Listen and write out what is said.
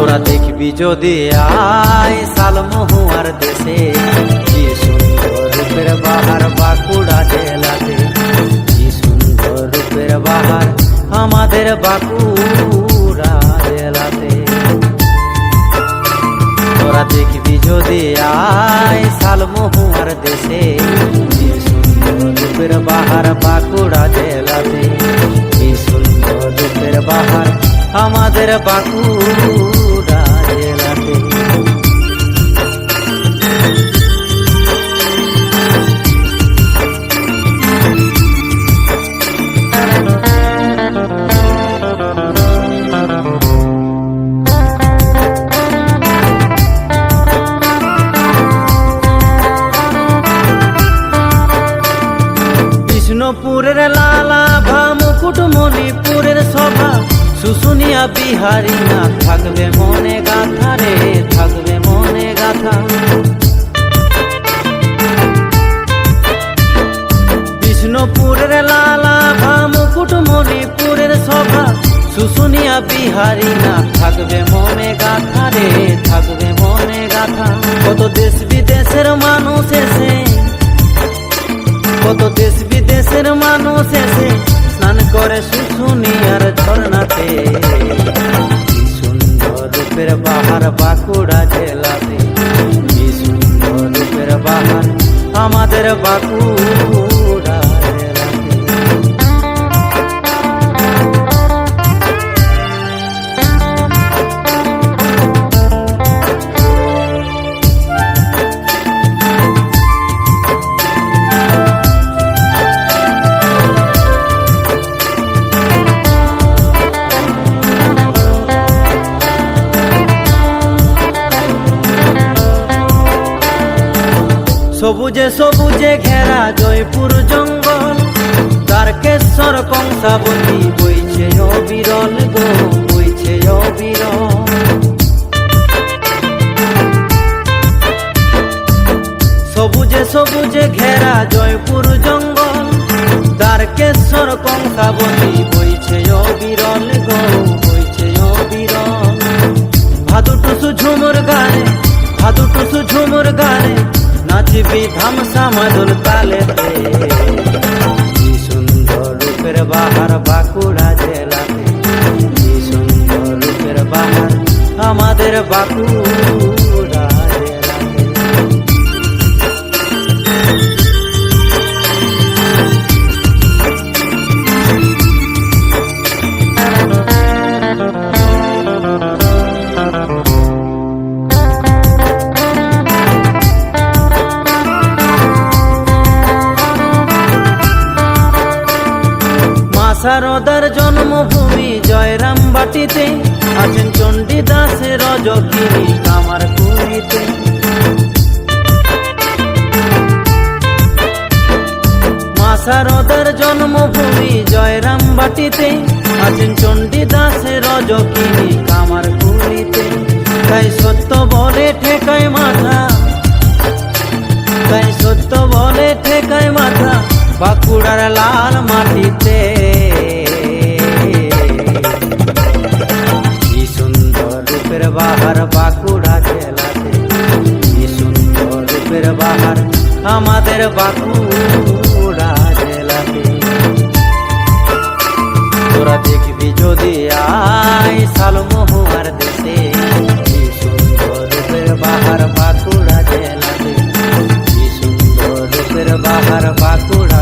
তোরা দেখবি যদি আয় শালমহুয়ার দেশে, কি সুন্দর রূপের বাহার বাঁকুড়া জেলাতে, কি সুন্দর রূপের বাহার আমাদের বাঁকুড়া জেলাতে। তোরা দেখবি যদি আয় শালমহুয়ার দেশে, কি সুন্দর রূপের বাহার বাঁকুড়া জেলাতে, কি সুন্দর রূপের বাহার আমাদের বাঁকুড়া জেলাতে। বিষ্ণুপুরের লালা ভা মুকুটমণিপুরের সভা, শুশুনিয়া বিহারী না থাকবে মনে গাথা রে, থাকবে মনে গাথা। বিষ্ণুপুরের লালা ভা মুকুটমণিপুরের সভা, শুশুনিয়া বিহারী না থাকবে মনে গাথা রে, থাকবে মনে গাথা। কত দেশ বিদেশের মানুষ এসে, কত দেশ বিদেশের মানুষ এসে স্নান করে শুশুনিয়ার ঝর্ণাতে, কি সুন্দর রূপের বাহার বাঁকুড়া জেলাতে, কি সুন্দর রূপের বাহার আমাদের বাঁকুড়া জেলাতে। সবুজে সবুজে ঘেরা জয়পুর জঙ্গল, তারকেশ্বর কংসাবতী বইছে অবিরল গো, বইছে অবিরল। সবুজে সবুজে ঘেরা জয়পুর জঙ্গল, তারকেশ্বর কংসাবতী বইছে অবিরল গো, বইছে অবিরল। ভাদু টুসু ঝুমুর গানে, ভাদু টুসু ঝুমুর গানে নাচবি ধামসা মাদুর তালেতে, কি সুন্দর রূপের বাহার বাঁকুড়া জেলাতে, কি সুন্দর রূপের বাহার আমাদের বাঁকুড়া জেলাতে। শারদার জন্মভূমি জয়রাম বাটিতে, আছেন চণ্ডীদাসের রজকিনী কামার কুড়িতে। মা শারদার জন্মভূমি জয়রাম বাটিতে, আছেন চণ্ডীদাসের রজকিনী কামার কুড়িতে। তাই সত্য বলে ঠেকায় মাথা, তাই সত্য বলে ঠেকায় মাথা বাঁকুড়ার লাল মাটিতে, কি সুন্দর রূপের বাহার বাঁকুড়া জেলাতে, কি সুন্দর রূপের বাহার আমাদের বাঁকুড়া জেলাতে। তোরা দেখবি যদি আয় শালমহুয়ার দেশে, কি সুন্দর রূপের বাহার বাঁকুড়া জেলাতে, কি সুন্দর রূপের বাহার বাঁকুড়া।